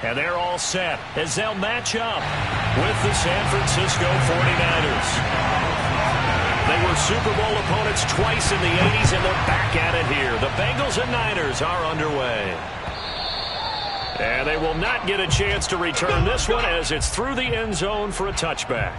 And they're all set as they'll match up with the San Francisco 49ers. They were Super Bowl opponents twice in the 80s, and they're back at it here. The Bengals and Niners are underway. And they will not get a chance to return this one as it's through the end zone for a touchback.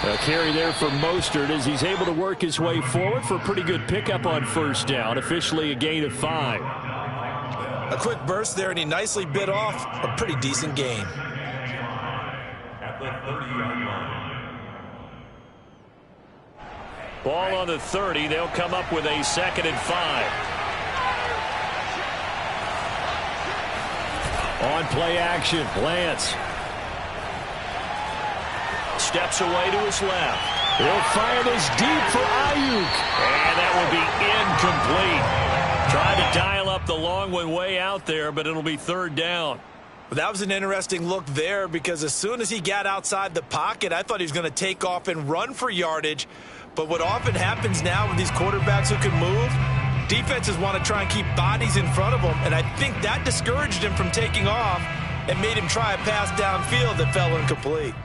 A carry there for Mostert as he's able to work his way forward for a pretty good pickup on first down. Officially a gain of 5. A quick burst there, and he nicely bit off a pretty decent gain. At the 30-yard line. Ball on the 30. They'll come up with a 2nd and 5. On play action, Lance. Steps away to his left. He'll fire this deep for Ayuk. And that will be incomplete. Tried to dial up the long one way out there, but it'll be 3rd down. That was an interesting look there because as soon as he got outside the pocket, I thought he was going to take off and run for yardage. But what often happens now with these quarterbacks who can move, defenses want to try and keep bodies in front of them, and I think that discouraged him from taking off and made him try a pass downfield that fell incomplete.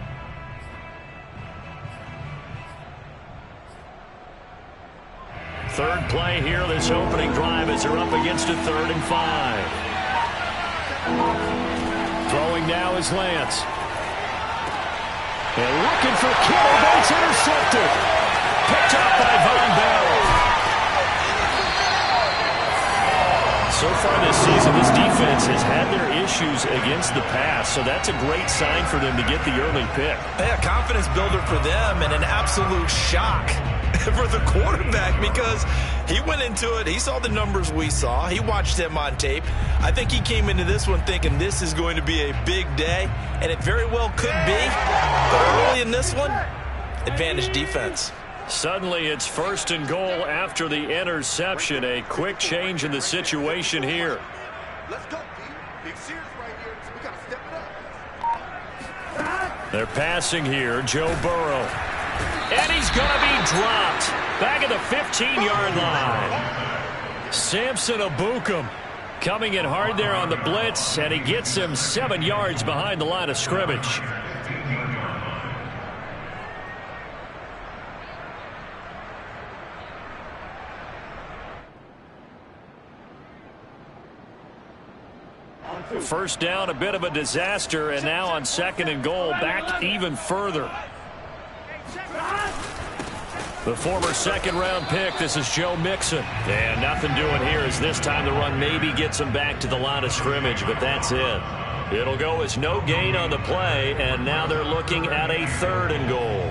Third play here, this opening drive as they're up against a 3rd and 5. Throwing now is Lance. And looking for Kittle, but it's intercepted. Picked up by Von Bell. So far this season, this defense has had their issues against the pass, so that's a great sign for them to get the early pick. Yeah, confidence builder for them and an absolute shock for the quarterback because he went into it. He saw the numbers we saw. He watched them on tape. I think he came into this one thinking this is going to be a big day, and it very well could be. But early in this one, advantage defense. Suddenly it's 1st and goal after the interception. A quick change in the situation here. Let's go, Big serious right here. We got to step it up. They're passing here. Joe Burrow. And he's going to be dropped. Back at the 15-yard line. Samson Ebukam coming in hard there on the blitz, and he gets him 7 yards behind the line of scrimmage. First down, a bit of a disaster, and now on 2nd and goal, back even further. The former 2nd-round pick, this is Joe Mixon. And nothing doing here as this time the run maybe gets him back to the line of scrimmage, but that's it. It'll go as no gain on the play, and now they're looking at a 3rd and goal.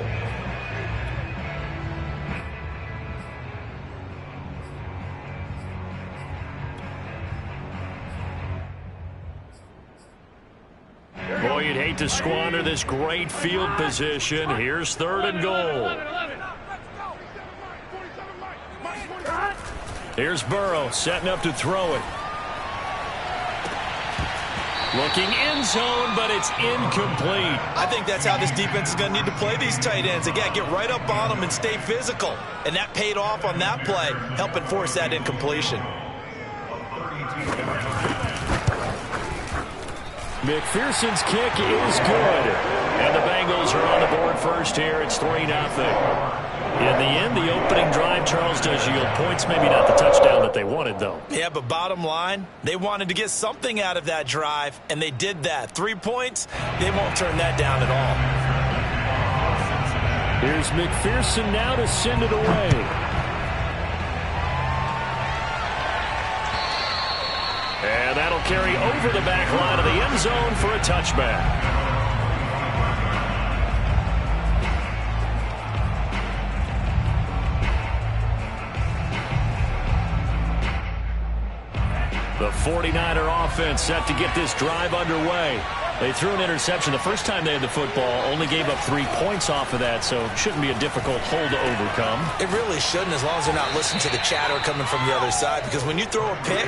Boy, you'd hate to squander this great field position. Here's 3rd and goal. Here's Burrow setting up to throw it. Looking end zone, but it's incomplete. I think that's how this defense is going to need to play these tight ends. Again, get right up on them and stay physical. And that paid off on that play, helping force that incompletion. McPherson's kick is good. And the Bengals are on the board first here. It's 3-0. In the end, the opening drive, Charles, does yield points. Maybe not the touchdown that they wanted, though. Yeah, but bottom line, they wanted to get something out of that drive, and they did that. 3 points, they won't turn that down at all. Here's McPherson now to send it away. And that'll carry over the back line of the end zone for a touchback. The 49er offense set to get this drive underway. They threw an interception the first time they had the football, only gave up 3 points off of that, so it shouldn't be a difficult hole to overcome. It really shouldn't, as long as they're not listening to the chatter coming from the other side, because when you throw a pick,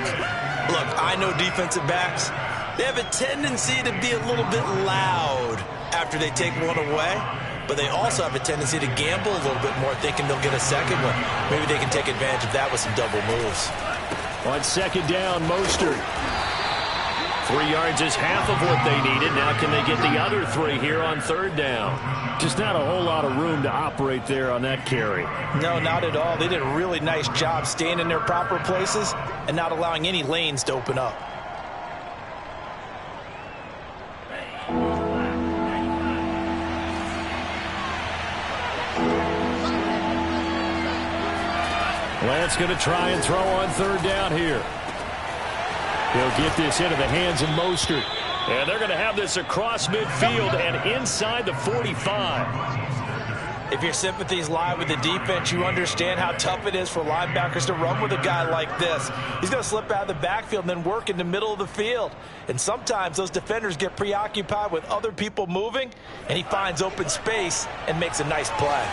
look, I know defensive backs, they have a tendency to be a little bit loud after they take one away, but they also have a tendency to gamble a little bit more, thinking they'll get a second one. Maybe they can take advantage of that with some double moves. On second down, Mostert. 3 yards is half of what they needed. Now can they get the other 3 here on third down? Just not a whole lot of room to operate there on that carry. No, not at all. They did a really nice job staying in their proper places and not allowing any lanes to open up. Lance going to try and throw on third down here. He'll get this into the hands of Mostert. And they're going to have this across midfield and inside the 45. If your sympathies lie with the defense, you understand how tough it is for linebackers to run with a guy like this. He's going to slip out of the backfield and then work in the middle of the field. And sometimes those defenders get preoccupied with other people moving, and he finds open space and makes a nice play.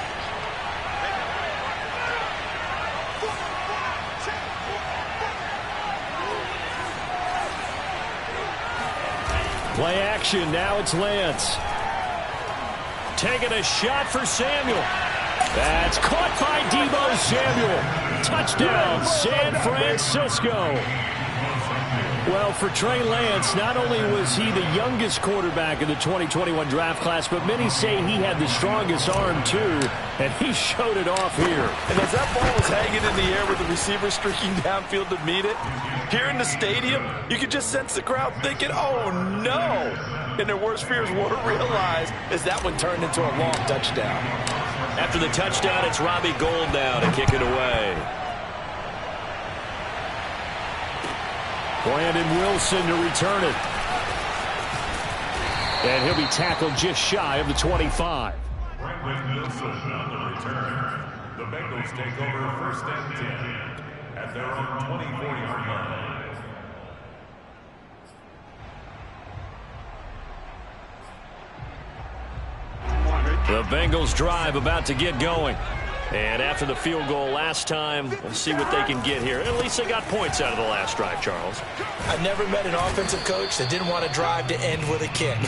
Play action. Now it's Lance. Taking a shot for Samuel. That's caught by Deebo Samuel. Touchdown, San Francisco. Well, for Trey Lance, not only was he the youngest quarterback in the 2021 draft class, but many say he had the strongest arm, too, and he showed it off here. And as that ball was hanging in the air with the receiver streaking downfield to meet it, here in the stadium, you could just sense the crowd thinking, oh, no. And their worst fears were realized as that one turned into a long touchdown. After the touchdown, it's Robbie Gould now to kick it away. Brandon Wilson to return it. And he'll be tackled just shy of the 25. Brandon Wilson on the return. The Bengals take over first and 10 at their own 24-yard line. The Bengals drive about to get going. And after the field goal last time, we'll see what they can get here. At least they got points out of the last drive, Charles. I've never met an offensive coach that didn't want to drive to end with a kick.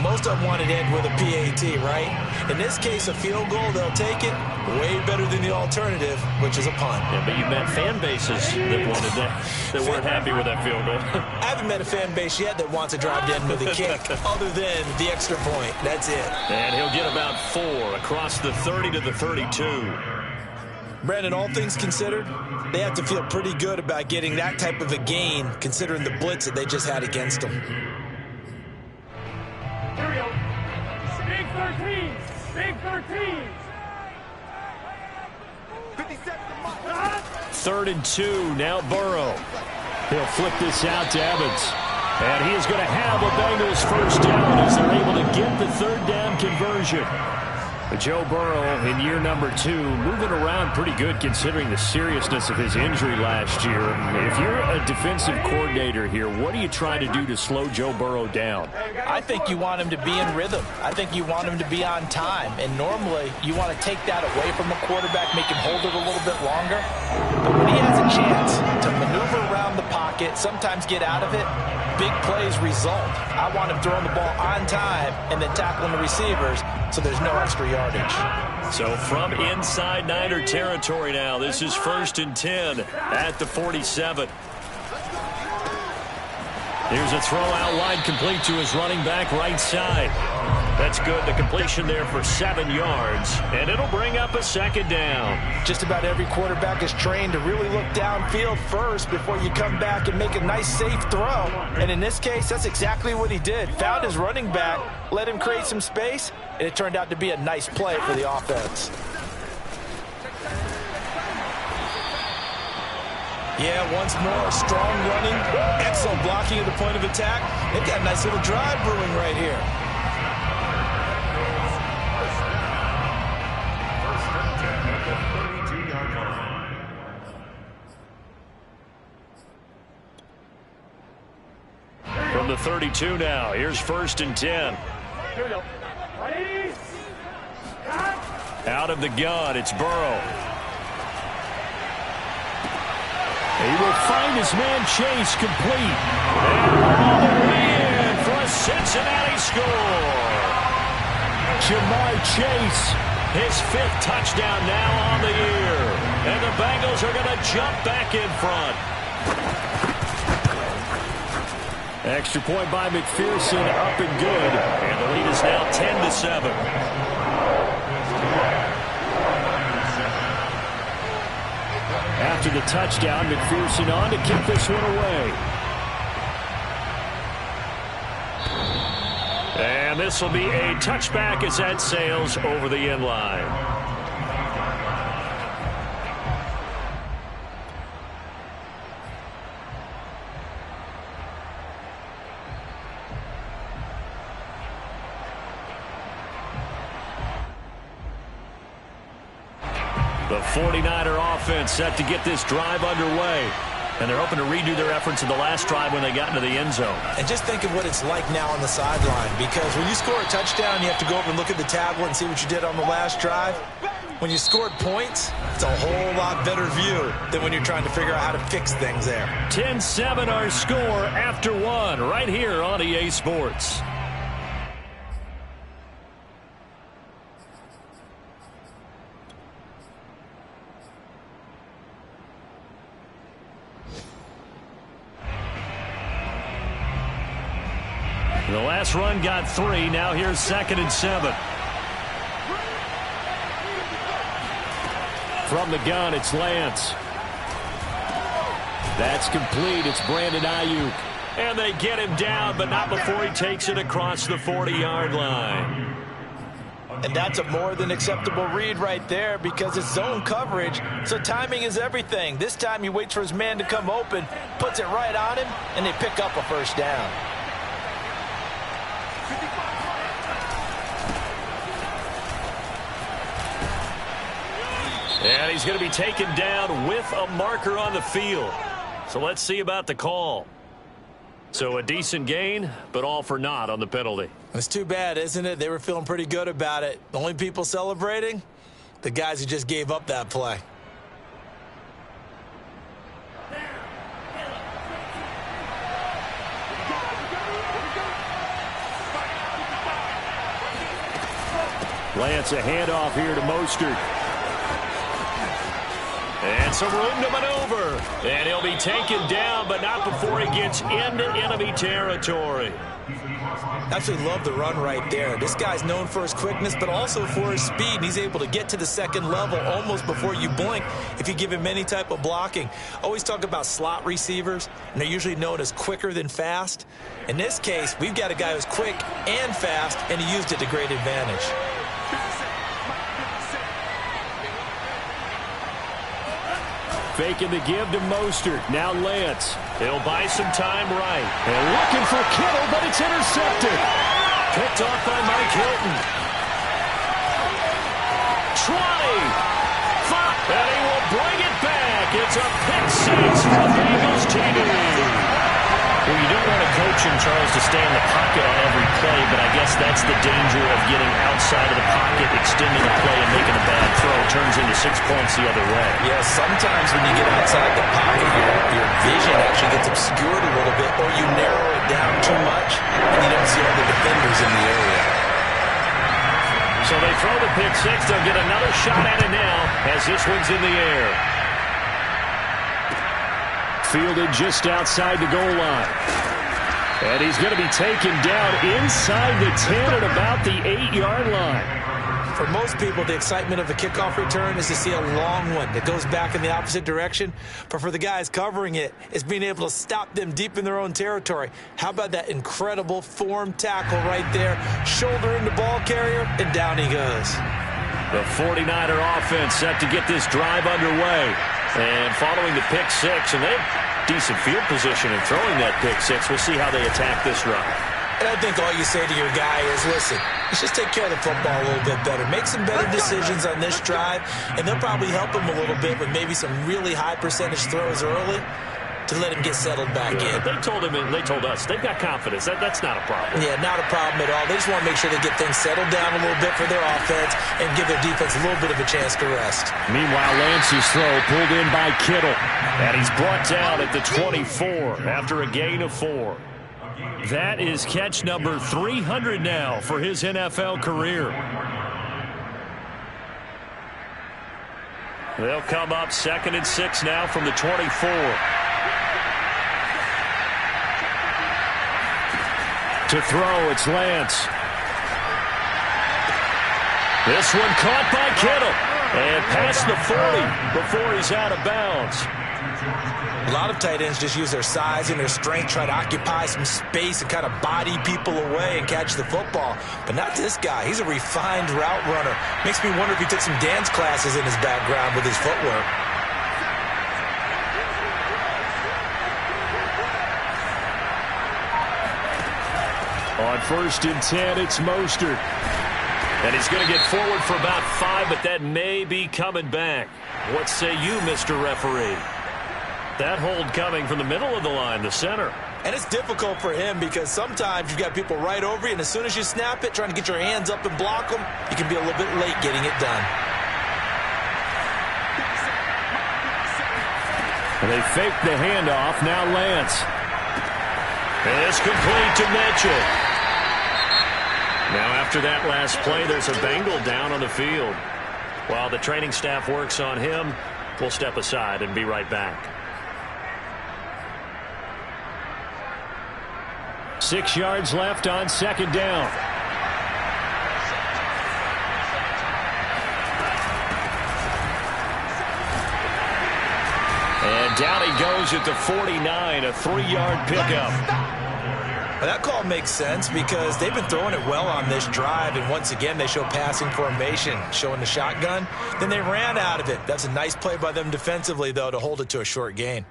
Most of them wanted to end with a PAT, right? In this case, a field goal, they'll take it. Way better than the alternative, which is a punt. Yeah, but you met fan bases that wanted that, that weren't happy with that field goal. I haven't met a fan base yet that wants to drive to end with a kick, other than the extra point. That's it. And he'll get about 4 across the 30 to the 32. Brandon, all things considered, they have to feel pretty good about getting that type of a gain, considering the blitz that they just had against them. Here we go. Big 13. Big 13. 3rd and 2. Now Burrow. He'll flip this out to Evans. And he is going to have a Bengals first down as they're able to get the 3rd down conversion. Joe Burrow in year number 2, moving around pretty good considering the seriousness of his injury last year. If you're a defensive coordinator here, what are you trying to do to slow Joe Burrow down? I think you want him to be in rhythm. I think you want him to be on time. And normally, you want to take that away from a quarterback, make him hold it a little bit longer. But when he has a chance to maneuver around the pocket, sometimes get out of it, big plays result. I want him throwing the ball on time and then tackling the receivers so there's no extra yardage. So from inside Niner territory now, this is 1st and 10 at the 47. Here's a throw out wide, complete to his running back right side. That's good. The completion there for 7 yards, and it'll bring up a 2nd down. Just about every quarterback is trained to really look downfield first before you come back and make a nice, safe throw. And in this case, that's exactly what he did. Found his running back, let him create some space, and it turned out to be a nice play for the offense. Yeah, once more, strong running, excellent blocking at the point of attack. They've got a nice little drive brewing right here. From the 32 now, here's 1st and 10. Here we go. Ready? Out of the gun, it's Burrow. He will find his man Chase complete. And all the way in for a Cincinnati score. Jamar Chase, his 5th touchdown now on the year. And the Bengals are going to jump back in front. Extra point by McPherson, up and good. And the lead is now 10-7. After the touchdown, McPherson on to kick this one away. And this will be a touchback as that sails over the end line. The 49er offense set to get this drive underway. And they're hoping to redo their efforts in the last drive when they got into the end zone. And just think of what it's like now on the sideline, because when you score a touchdown, you have to go over and look at the tablet and see what you did on the last drive. When you scored points, it's a whole lot better view than when you're trying to figure out how to fix things there. 10-7 our score after 1 right here on EA Sports. The last run got 3. Now here's 2nd and 7. From the gun, it's Lance. That's complete. It's Brandon Ayuk. And they get him down, but not before he takes it across the 40-yard line. And that's a more than acceptable read right there, because it's zone coverage, so timing is everything. This time he waits for his man to come open, puts it right on him, and they pick up a 1st down. And he's going to be taken down with a marker on the field. So let's see about the call. So a decent gain, but all for naught on the penalty. It's too bad, isn't it? They were feeling pretty good about it. The only people celebrating? The guys who just gave up that play. Lance, a handoff here to Mostert. And some room to maneuver. And he'll be taken down, but not before he gets into enemy territory. Absolutely love the run right there. This guy's known for his quickness, but also for his speed. And he's able to get to the 2nd level almost before you blink if you give him any type of blocking. Always talk about slot receivers, and they're usually known as quicker than fast. In this case, we've got a guy who's quick and fast, and he used it to great advantage. Faking the give to Mostert. Now Lance. He'll buy some time right. And looking for Kittle, but it's intercepted. Picked off by Mike Hilton. Trotty. And he will bring it back. It's a pick 6 for Bengals TV. Well, you don't want a coach in Charles to stay in the pocket on every play, but I guess that's the danger of getting outside of the pocket, extending a play, and making a bad throw. It turns into 6 points the other way. Yeah, sometimes when you get outside the pocket, your vision actually gets obscured a little bit, or you narrow it down too much, and you don't see all the defenders in the area. So they throw the pick 6. They'll get another shot at it now as this one's in the air. Fielded just outside the goal line. And he's going to be taken down inside the 10 at about the 8-yard line. For most people, the excitement of a kickoff return is to see a long one that goes back in the opposite direction. But for the guys covering it, it's being able to stop them deep in their own territory. How about that incredible form tackle right there? Shoulder in the ball carrier, and down he goes. The 49er offense set to get this drive underway. And following the pick 6, and they have decent field position in throwing that pick 6. We'll see how they attack this run. And I think all you say to your guy is, listen, let's just take care of the football a little bit better. Make some better decisions on this drive, and they'll probably help him a little bit with maybe some really high percentage throws early. to let him get settled back in. They told us they've got confidence. That's not a problem. Yeah, not a problem at all. They just want to make sure they get things settled down a little bit for their offense and give their defense a little bit of a chance to rest. Meanwhile, Lance's throw pulled in by Kittle. And he's brought down at the 24 after a gain of 4. That is catch number 300 now for his NFL career. They'll come up 2nd and 6 now from the 24. To throw, it's Lance. This one caught by Kittle. And past the 40 before he's out of bounds. A lot of tight ends just use their size and their strength, try to occupy some space and kind of body people away and catch the football. But not this guy. He's a refined route runner. Makes me wonder if he took some dance classes in his background with his footwork. On 1st and 10, it's Mostert. And he's going to get forward for about 5, but that may be coming back. What say you, Mr. Referee? That hold coming from the middle of the line, the center. And it's difficult for him because sometimes you've got people right over you, and as soon as you snap it, trying to get your hands up and block them, you can be a little bit late getting it done. And they fake the handoff. Now Lance. And it's complete to Mitchell. Now after that last play, there's a Bengal down on the field. While the training staff works on him, we'll step aside and be right back. 6 yards left on 2nd down. And down he goes at the 49, a 3-yard pickup. Well, that call makes sense because they've been throwing it well on this drive, and once again they show passing formation, showing the shotgun. Then they ran out of it. That's a nice play by them defensively, though, to hold it to a short gain.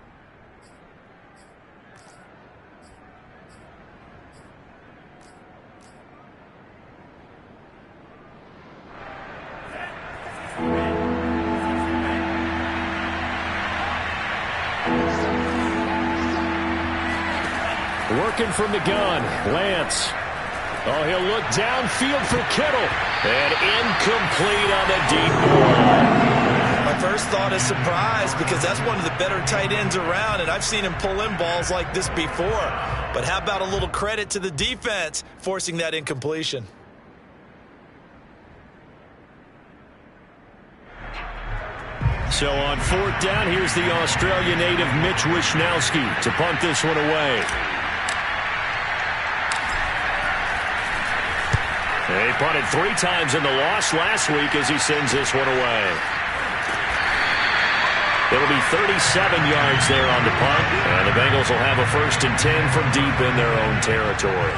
Working from the gun, Lance. Oh, he'll look downfield for Kittle. And incomplete on the deep ball. My first thought is surprise because that's one of the better tight ends around, and I've seen him pull in balls like this before. But how about a little credit to the defense forcing that incompletion? So on 4th down, here's the Australia native Mitch Wishnowsky to punt this one away. He punted 3 times in the loss last week as he sends this one away. It'll be 37 yards there on the punt, and the Bengals will have a 1st and 10 from deep in their own territory.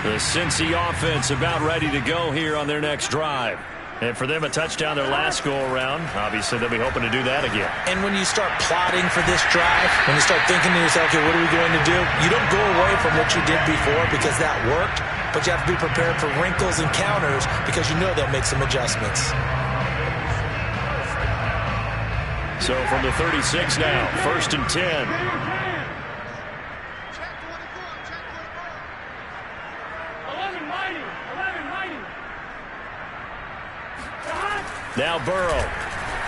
The Cincy offense about ready to go here on their next drive. And for them, a touchdown their last go-around. Obviously, they'll be hoping to do that again. And when you start plotting for this drive, when you start thinking to yourself, okay, what are we going to do? You don't go away from what you did before because that worked, but you have to be prepared for wrinkles and counters because you know they'll make some adjustments. So from the 36 now, 1st and 10. Now Burrow.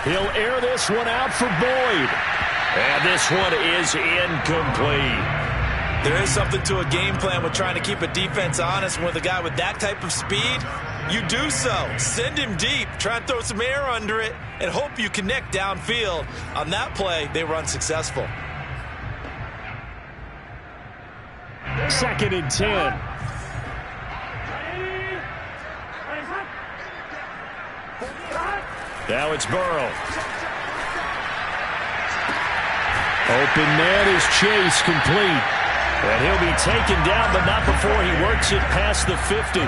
He'll air this one out for Boyd. And this one is incomplete. There is something to a game plan with trying to keep a defense honest. And with a guy with that type of speed, you do so. Send him deep. Try and throw some air under it and hope you connect downfield. On that play, they were unsuccessful. 2nd and 10. Now it's Burrow. Open man is Chase, complete. And he'll be taken down, but not before he works it past the 50.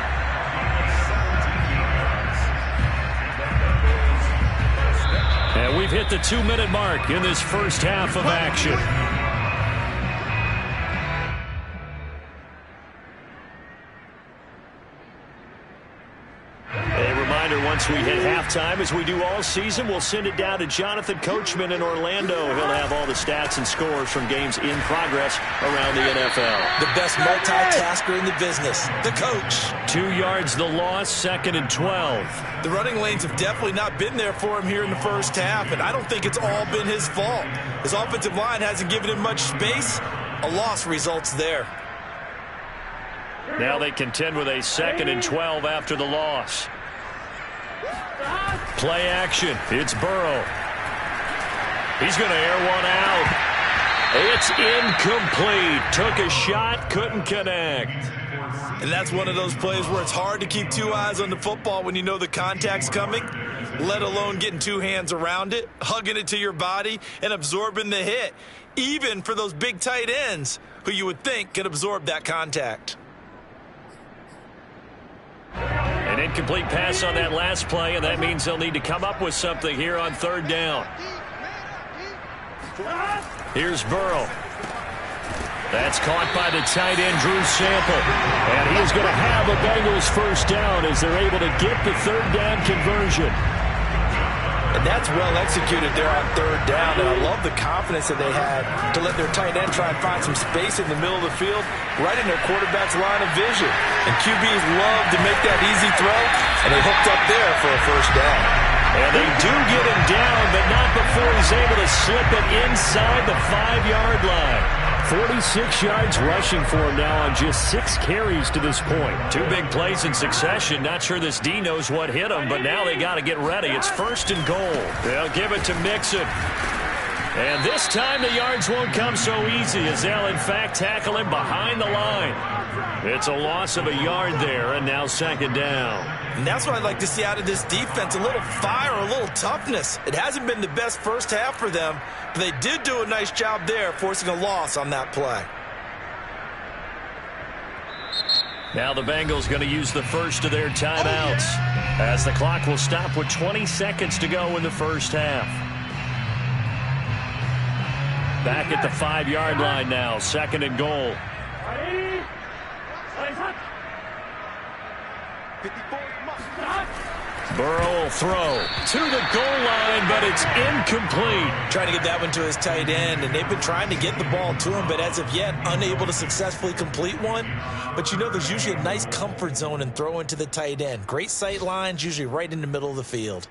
And we've hit the 2-minute mark in this first half of action. we hit halftime, as we do all season, we'll send it down to Jonathan Coachman in Orlando. He'll have all the stats and scores from games in progress around the NFL. The best multitasker in the business, the coach. 2 yards the loss, 2nd and 12. The running lanes have definitely not been there for him here in the first half, and I don't think it's all been his fault. His offensive line hasn't given him much space. A loss results there. Now they contend with a 2nd and 12 after the loss. Play action. It's Burrow. He's going to air one out. It's incomplete. Took a shot, couldn't connect. And that's one of those plays where it's hard to keep 2 eyes on the football when you know the contact's coming, let alone getting 2 hands around it, hugging it to your body, and absorbing the hit, even for those big tight ends who you would think could absorb that contact. An incomplete pass on that last play, and that means they'll need to come up with something here on 3rd down. Here's Burrow. That's caught by the tight end, Drew Sample. And he's going to have a Bengals first down as they're able to get the 3rd down conversion. And that's well executed there on 3rd down. And I love the confidence that they had to let their tight end try and find some space in the middle of the field, right in their quarterback's line of vision. And QBs love to make that easy throw, and they hooked up there for a first down. And they do get him down, but not before he's able to slip it inside the 5-yard line. 46 yards rushing for him now on just 6 carries to this point. 2 big plays in succession. Not sure this D knows what hit him, but now they got to get ready. It's 1st and goal. They'll give it to Mixon. And this time the yards won't come so easy as they'll, in fact, tackle him behind the line. It's a loss of a yard there, and now 2nd down. And that's what I'd like to see out of this defense, a little fire, a little toughness. It hasn't been the best first half for them, but they did do a nice job there, forcing a loss on that play. Now the Bengals going to use the first of their timeouts as the clock will stop with 20 seconds to go in the first half. Back at the 5-yard line now, 2nd and goal. Burrow will throw to the goal line, but it's incomplete. Trying to get that one to his tight end, and they've been trying to get the ball to him, but as of yet, unable to successfully complete one. But you know there's usually a nice comfort zone in throwing to the tight end. Great sight lines, usually right in the middle of the field.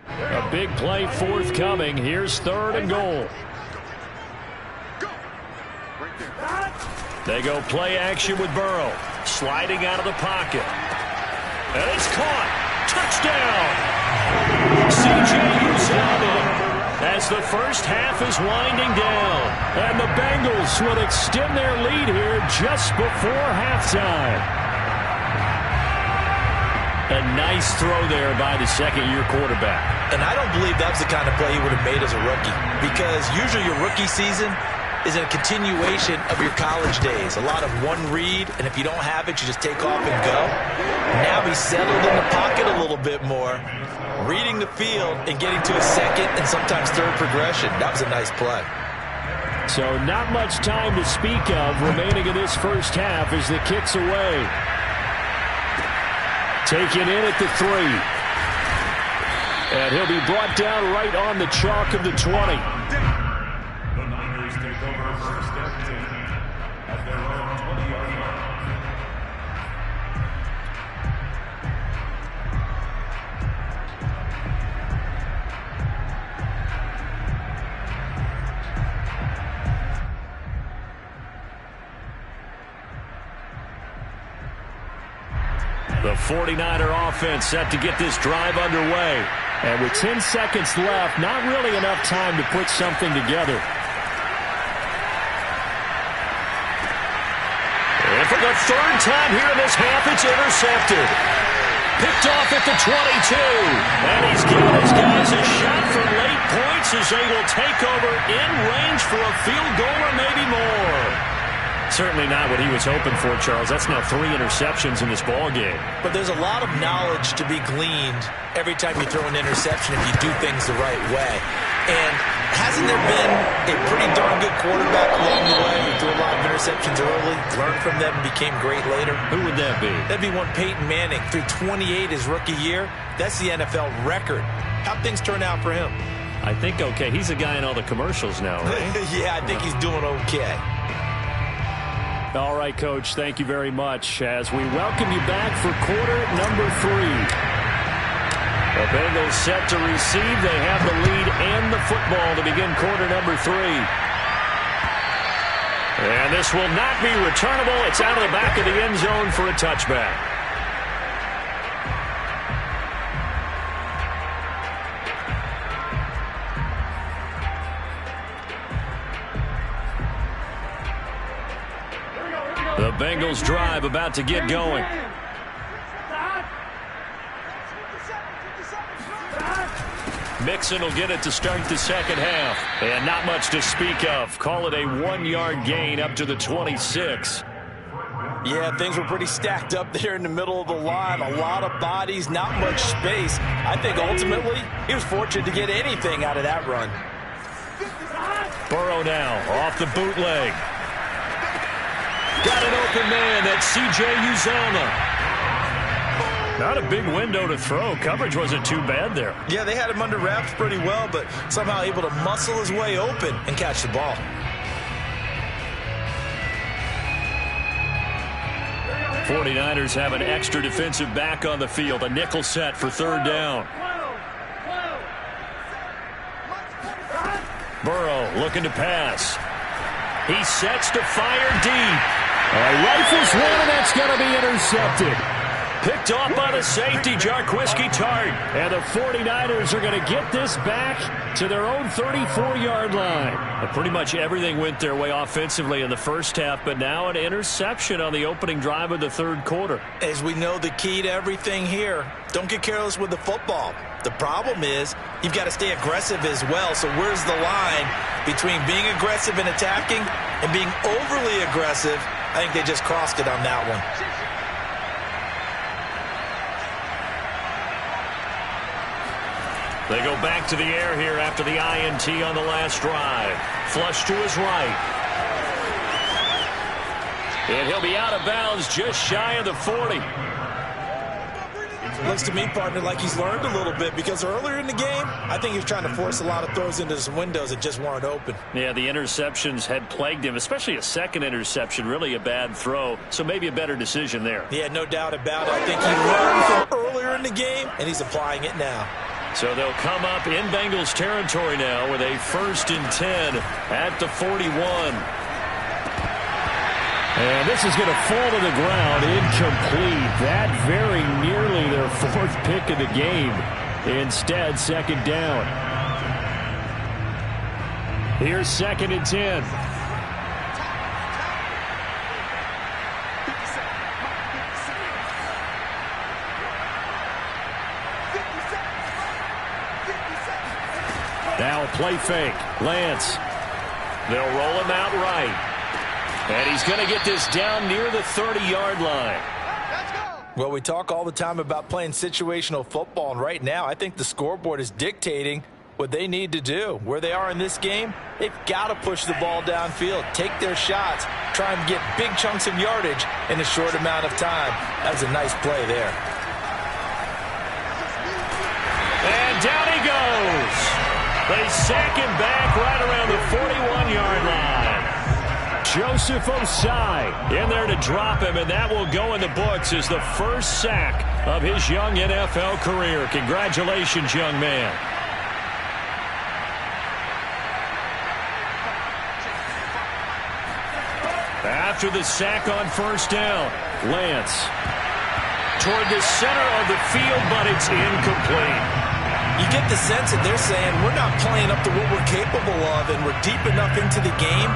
A big play forthcoming. Here's 3rd and goal. They go play action with Burrow. Sliding out of the pocket. And it's caught. Touchdown. C.J. Uzomah as the first half is winding down. And the Bengals will extend their lead here just before halftime. A nice throw there by the 2nd-year quarterback. And I don't believe that's the kind of play he would have made as a rookie, because usually your rookie season is a continuation of your college days. A lot of one read, and if you don't have it, you just take off and go. Now he's settled in the pocket a little bit more, reading the field and getting to a 2nd and sometimes 3rd progression. That was a nice play. So not much time to speak of remaining in this first half as the kick's away. Taken in at the 3. And he'll be brought down right on the chalk of the 20. The Niners take over 1st and 10 at their own 20-yard line. The 49er offense set to get this drive underway. And with 10 seconds left, not really enough time to put something together. And for the 3rd time here in this half, it's intercepted. Picked off at the 22. And he's given his guys a shot for late points as they will take over in range for a field goal or maybe more. Certainly not what he was hoping for, Charles. That's now 3 interceptions in this ball game. But there's a lot of knowledge to be gleaned every time you throw an interception if you do things the right way. And hasn't there been a pretty darn good quarterback along the way who threw a lot of interceptions early, learned from them, and became great later? Who would that be? That'd be one Peyton Manning. Threw 28 his rookie year. That's the NFL record. How'd things turn out for him? I think okay. He's a guy in all the commercials now, right? Yeah, I think he's doing okay. All right, Coach, thank you very much as we welcome you back for quarter number 3. The Bengals set to receive. They have the lead and the football to begin quarter number 3. And this will not be returnable. It's out of the back of the end zone for a touchback. The Bengals drive about to get going. Mixon will get it to start the second half. And not much to speak of. Call it a 1-yard gain up to the 26. Yeah, things were pretty stacked up there in the middle of the line. A lot of bodies, not much space. I think ultimately he was fortunate to get anything out of that run. Burrow now off the bootleg. Got an open man. That's C.J. Uzomah. Not a big window to throw. Coverage wasn't too bad there. Yeah, they had him under wraps pretty well, but somehow able to muscle his way open and catch the ball. '49ers have an extra defensive back on the field. A nickel set for third down. Burrow looking to pass. He sets to fire deep. Rifles one, and that's going to be intercepted. Picked off by the safety, Jarquiski Tart. And the 49ers are going to get this back to their own 34-yard line. And pretty much everything went their way offensively in the first half, but now an interception on the opening drive of the third quarter. As we know, the key to everything here, don't get careless with the football. The problem is you've got to stay aggressive as well. So where's the line between being aggressive and attacking and being overly aggressive? I think they just crossed it on that one. They go back to the air here after the INT on the last drive. Flush to his right. And he'll be out of bounds just shy of the 40. Looks to me, partner, like he's learned a little bit because earlier in the game, I think he was trying to force a lot of throws into some windows that just weren't open. Yeah, the interceptions had plagued him, especially a second interception, really a bad throw. So maybe a better decision there. Yeah, no doubt about it. I think he learned from earlier in the game, and he's applying it now. So they'll come up in Bengals territory now with a 1st and 10 at the 41. And this is going to fall to the ground incomplete. That very nearly their 4th pick of the game. Instead, 2nd down. Here's 2nd and 10. Now a play fake. Lance. They'll roll him out right. And he's going to get this down near the 30-yard line. Well, we talk all the time about playing situational football, and right now I think the scoreboard is dictating what they need to do. Where they are in this game, they've got to push the ball downfield, take their shots, try and get big chunks of yardage in a short amount of time. That was a nice play there. And down he goes. They sack him back right around the 41-yard line. Joseph Osai in there to drop him, and that will go in the books as the first sack of his young NFL career. Congratulations, young man. After the sack on 1st down, Lance toward the center of the field, but it's incomplete. You get the sense that they're saying we're not playing up to what we're capable of, and we're deep enough into the game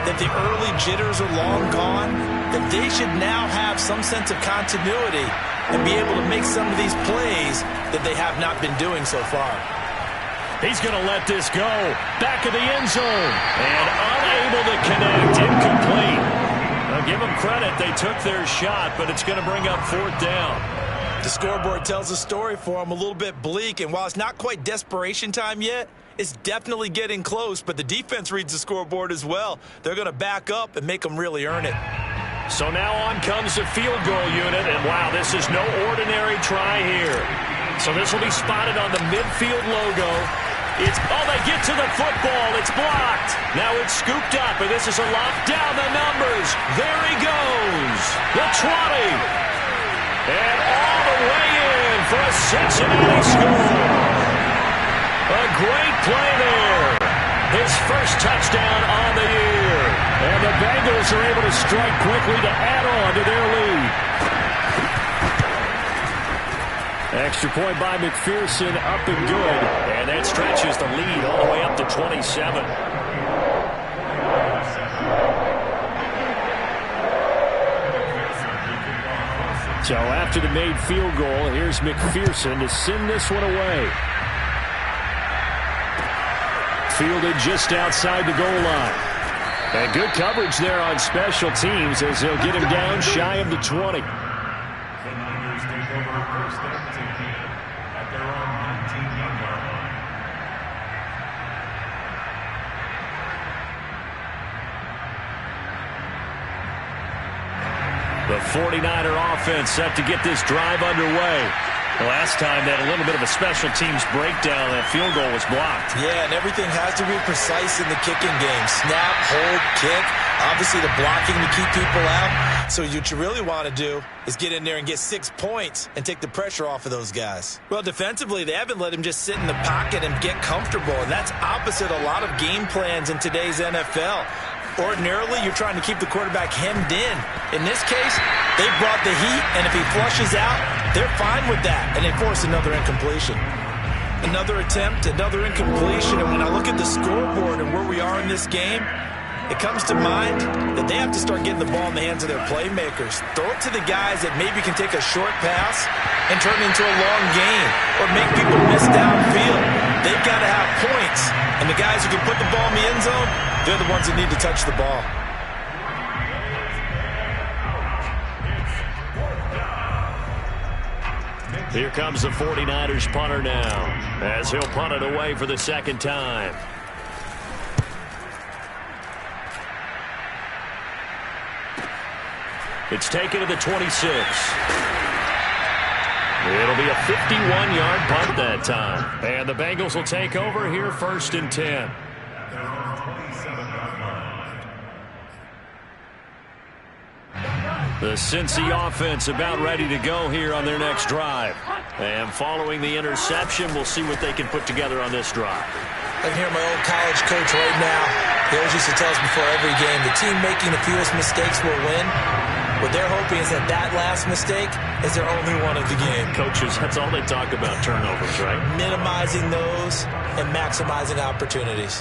that the early jitters are long gone, that they should now have some sense of continuity and be able to make some of these plays that they have not been doing so far. He's going to let this go. Back of the end zone. And unable to connect. Incomplete. Now give them credit. They took their shot, but it's going to bring up 4th down. The scoreboard tells a story for them, a little bit bleak, and while it's not quite desperation time yet, It's definitely getting close, but the defense reads the scoreboard as well. They're going to back up and make them really earn it. So now on comes the field goal unit, and wow, this is no ordinary try here. So this will be spotted on the midfield logo. They get to the football. It's blocked. Now it's scooped up, and this is a lob down the numbers. There he goes. The 20. And all the way in for a Cincinnati score. A great play there. His first touchdown on the year. And the Bengals are able to strike quickly to add on to their lead. Extra point by McPherson, up and good. And that stretches the lead all the way up to 27. So after the made field goal, here's McPherson to send this one away. Fielded just outside the goal line. And good coverage there on special teams as they'll get him down shy of the 20. The 49er offense set to get this drive underway. Last time they had a little bit of a special teams breakdown. That field goal was blocked. Yeah, and everything has to be precise in the kicking game. Snap, hold, kick. Obviously the blocking to keep people out. So what you really want to do is get in there and get 6 points and take the pressure off of those guys. Well, defensively, they haven't let him just sit in the pocket and get comfortable. And that's opposite a lot of game plans in today's NFL. Ordinarily, you're trying to keep the quarterback hemmed in. In this case, they brought the heat, and if he flushes out, they're fine with that, and they force another incompletion. Another attempt, another incompletion, and when I look at the scoreboard and where we are in this game, it comes to mind that they have to start getting the ball in the hands of their playmakers. Throw it to the guys that maybe can take a short pass and turn it into a long game or make people miss downfield. They've got to have points, and the guys who can put the ball in the end zone, they're the ones that need to touch the ball. Here comes the 49ers punter now as he'll punt it away for the second time. It's taken to the 26. It'll be a 51-yard punt that time. And the Bengals will take over here 1st and 10. The Cincy offense about ready to go here on their next drive. And following the interception, we'll see what they can put together on this drive. I can hear my old college coach right now. He always used to tell us before every game, the team making the fewest mistakes will win. What they're hoping is that last mistake is their only one of the game. Coaches, that's all they talk about, turnovers, right? Minimizing those and maximizing opportunities.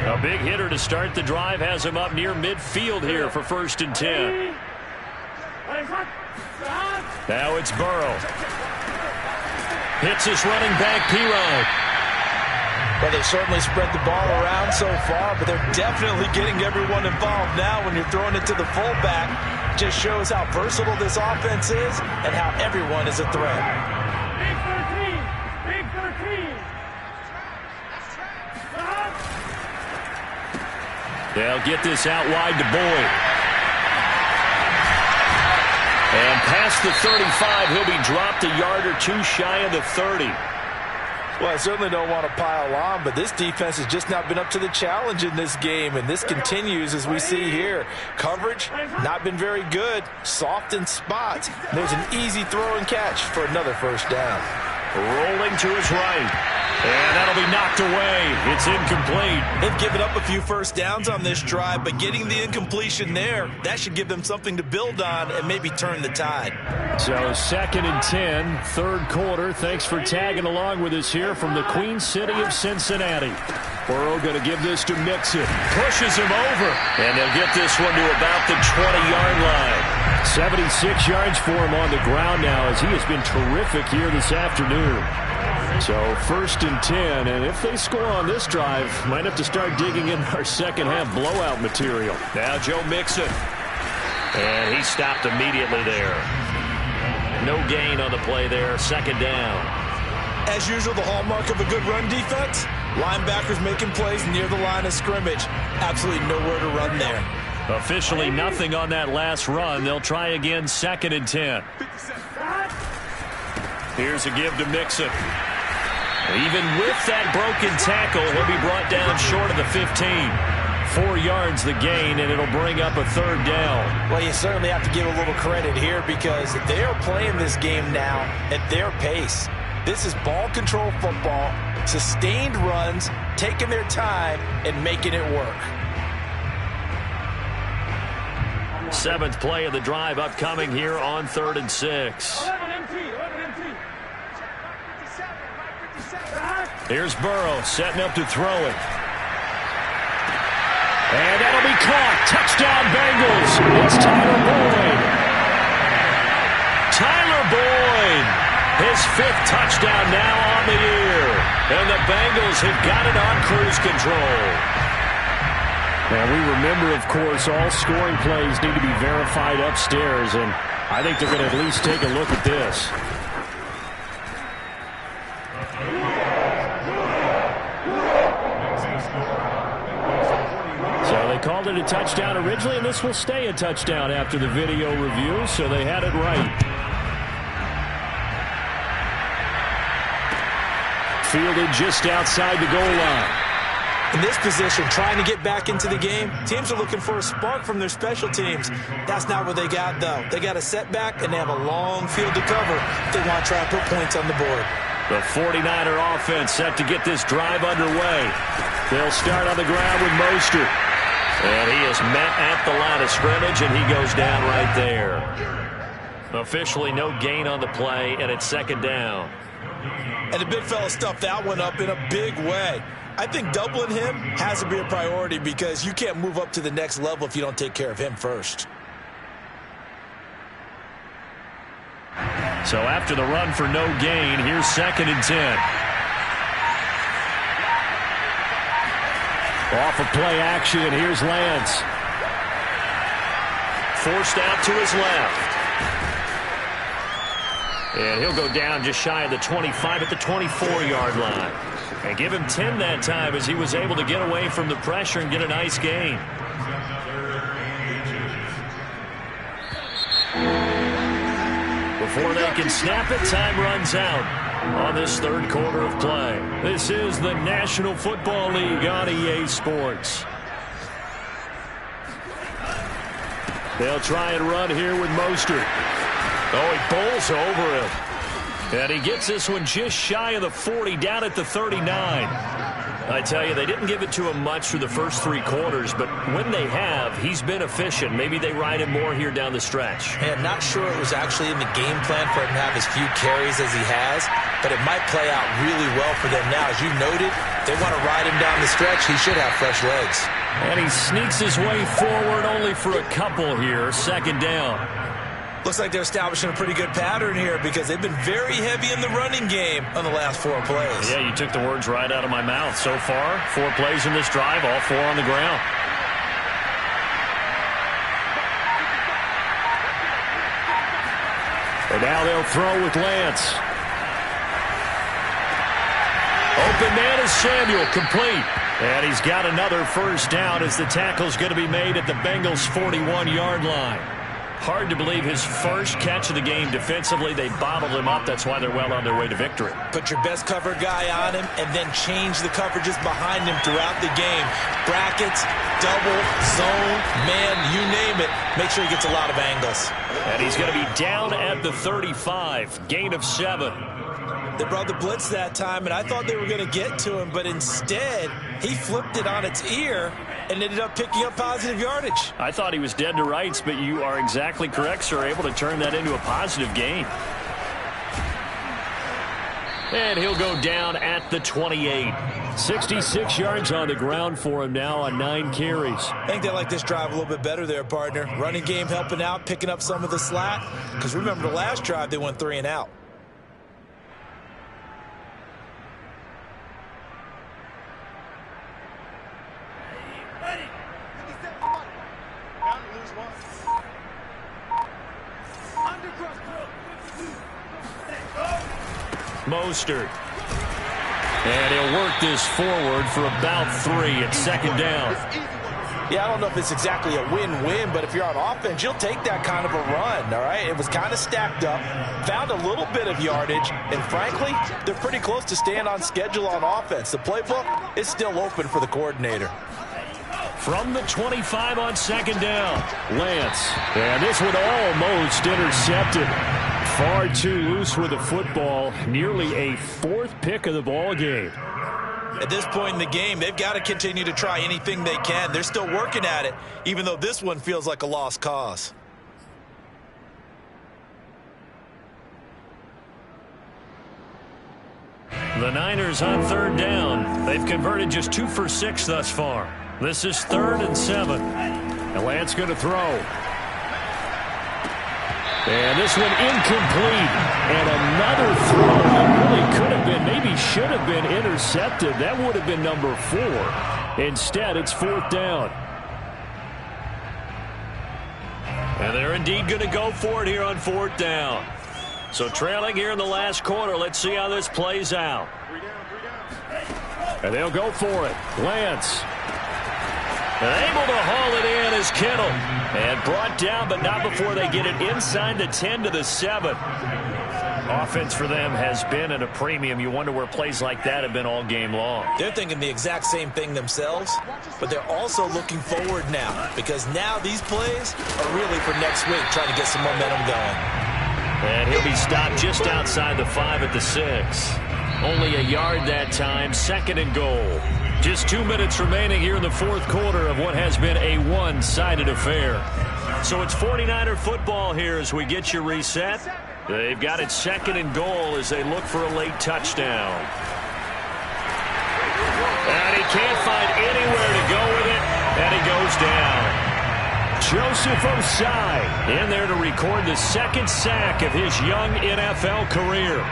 A big hitter to start the drive has him up near midfield here for 1st and 10. Now it's Burrow. Hits his running back, P-Rod. Well, they've certainly spread the ball around so far, but they're definitely getting everyone involved now when you're throwing it to the fullback. Just shows how versatile this offense is and how everyone is a threat. Big 13. They'll get this out wide to Boyd. And past the 35, he'll be dropped a yard or two shy of the 30. Well, I certainly don't want to pile on, but this defense has just not been up to the challenge in this game, and this continues as we see here. Coverage, not been very good. Soft in spots. There's an easy throw and catch for another first down. Rolling to his right. And that'll be knocked away. It's incomplete. They've given up a few first downs on this drive, but getting the incompletion there, that should give them something to build on and maybe turn the tide. So 2nd and 10, 3rd quarter. Thanks for tagging along with us here from the Queen City of Cincinnati. Burrow going to give this to Mixon. Pushes him over. And they'll get this one to about the 20-yard line. 76 yards for him on the ground now as he has been terrific here this afternoon. So 1st and 10, and if they score on this drive, might have to start digging in our second half blowout material. Now Joe Mixon. And he stopped immediately there. No gain on the play there, 2nd down. As usual, the hallmark of a good run defense, linebackers making plays near the line of scrimmage. Absolutely nowhere to run there. Officially nothing on that last run. They'll try again, 2nd and 10. Here's a give to Mixon. Even with that broken tackle, he'll be brought down short of the 15. 4 yards the gain, and it'll bring up a 3rd down. Well, you certainly have to give a little credit here because they are playing this game now at their pace. This is ball control football, sustained runs, taking their time, and making it work. 7th play of the drive upcoming here on 3rd and 6. Here's Burrow setting up to throw it. And that'll be caught. Touchdown Bengals. It's Tyler Boyd. Tyler Boyd. His 5th touchdown now on the year. And the Bengals have got it on cruise control. And we remember, of course, all scoring plays need to be verified upstairs, and I think they're going to at least take a look at this. So they called it a touchdown originally, and this will stay a touchdown after the video review, so they had it right. Fielded just outside the goal line. In this position, trying to get back into the game, teams are looking for a spark from their special teams. That's not what they got, though. They got a setback, and they have a long field to cover if they want to try and put points on the board. The 49er offense set to get this drive underway. They'll start on the ground with Mostert. And he is met at the line of scrimmage, and he goes down right there. Officially no gain on the play, and it's 2nd down. And the big fella stuffed that one up in a big way. I think doubling him has to be a priority because you can't move up to the next level if you don't take care of him first. So after the run for no gain, here's 2nd and 10. Off of play action, here's Lance. Forced out to his left. And he'll go down just shy of the 25 at the 24-yard line. And give him 10 that time as he was able to get away from the pressure and get a nice gain. Before they can snap it, time runs out on this 3rd quarter of play. This is the National Football League on EA Sports. They'll try and run here with Mostert. Oh, he bowls over him. And he gets this one just shy of the 40, down at the 39. I tell you, they didn't give it to him much through the first 3 quarters, but when they have, he's been efficient. Maybe they ride him more here down the stretch. Hey, I'm not sure it was actually in the game plan for him to have as few carries as he has, but it might play out really well for them now. As you noted, they want to ride him down the stretch. He should have fresh legs. And he sneaks his way forward only for a couple here. 2nd down. Looks like they're establishing a pretty good pattern here because they've been very heavy in the running game on the last 4 plays. Yeah, you took the words right out of my mouth. So far, 4 plays in this drive, all 4 on the ground. And now they'll throw with Lance. Open man is Samuel, complete. And he's got another 1st down as the tackle's going to be made at the Bengals' 41-yard line. Hard to believe his first catch of the game defensively. They bottled him up. That's why they're well on their way to victory. Put your best cover guy on him and then change the coverages behind him throughout the game. Brackets, double, zone, man, you name it. Make sure he gets a lot of angles. And he's going to be down at the 35. Gain of 7. They brought the blitz that time, and I thought they were going to get to him, but instead he flipped it on its ear and ended up picking up positive yardage. I thought he was dead to rights, but you are exactly correct, sir. Able to turn that into a positive gain. And he'll go down at the 28. 66 yards on the ground for him now on 9 carries. I think they like this drive a little bit better there, partner. Running game helping out, picking up some of the slack. Because remember the last drive, they went 3 and out. Mostert. And he'll work this forward for about 3 at second down. Yeah, I don't know if it's exactly a win-win, but if you're on offense, you'll take that kind of a run, all right? It was kind of stacked up, found a little bit of yardage, and frankly, they're pretty close to staying on schedule on offense. The playbook is still open for the coordinator. From the 25 on second down, Lance. And this one almost intercepted. Far too loose with the football. Nearly a 4th pick of the ball game. At this point in the game, they've got to continue to try anything they can. They're still working at it, even though this one feels like a lost cause. The Niners on third down. They've converted just 2 for 6 thus far. This is 3rd and 7. And Lance going to throw. And this one incomplete. And another throw that really could have been, maybe should have been intercepted. That would have been number 4. Instead, it's 4th down. And they're indeed going to go for it here on 4th down. So trailing here in the last quarter. Let's see how this plays out. And they'll go for it. Lance. Able to haul it in is Kittle. And brought down, but not before they get it inside the 10 to the 7. Offense for them has been at a premium. You wonder where plays like that have been all game long. They're thinking the exact same thing themselves, but they're also looking forward now, because now these plays are really for next week, trying to get some momentum going. And he'll be stopped just outside the 5 at the 6. Only a yard that time, 2nd and goal. Just 2 minutes remaining here in the 4th quarter of what has been a one-sided affair. So it's 49er football here as we get you reset. They've got it 2nd and goal as they look for a late touchdown. And he can't find anywhere to go with it, and he goes down. Joseph Osai in there to record the 2nd sack of his young NFL career.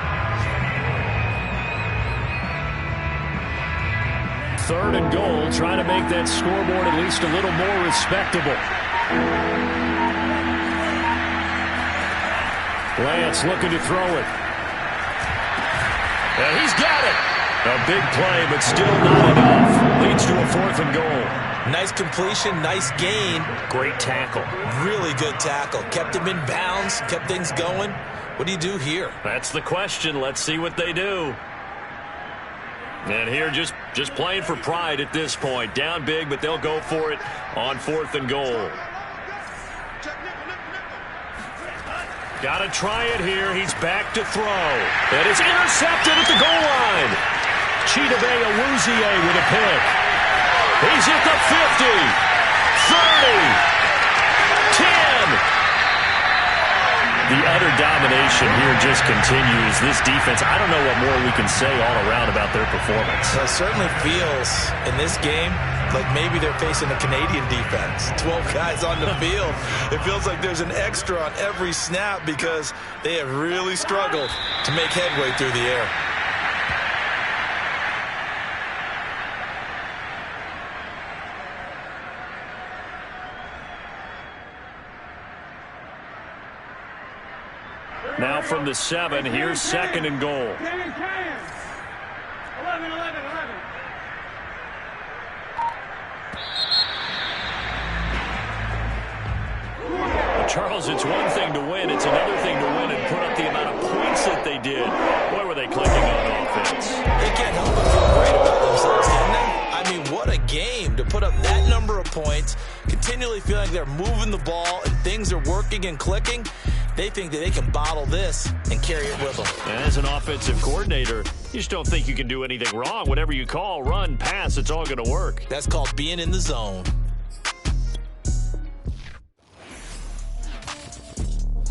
3rd and goal, trying to make that scoreboard at least a little more respectable. Lance looking to throw it. And he's got it. A big play, but still not enough. Leads to a 4th and goal. Nice completion, nice gain. Great tackle. Really good tackle. Kept him in bounds, kept things going. What do you do here? That's the question. Let's see what they do. And here just playing for pride at this point. Down big, but they'll go for it on 4th and goal. Got to try it here. He's back to throw. And it's intercepted at the goal line. Chidobe Awuzie with a pick. He's at the 50, 30, 10. The utter domination here just continues. This defense, I don't know what more we can say all around about their performance. Well, it certainly feels in this game like maybe they're facing a Canadian defense. 12 guys on the field. It feels like there's an extra on every snap because they have really struggled to make headway through the air. Now from the 7, here's 2nd and goal. 11. Charles, it's one thing to win. It's another thing to win and put up the amount of points that they did. Boy, were they clicking on offense. They can't help but feel great about themselves, can they? I mean, what a game to put up that number of points, continually feeling like they're moving the ball and things are working and clicking. They think that they can bottle this and carry it with them. As an offensive coordinator, you just don't think you can do anything wrong. Whatever you call, run, pass, it's all going to work. That's called being in the zone.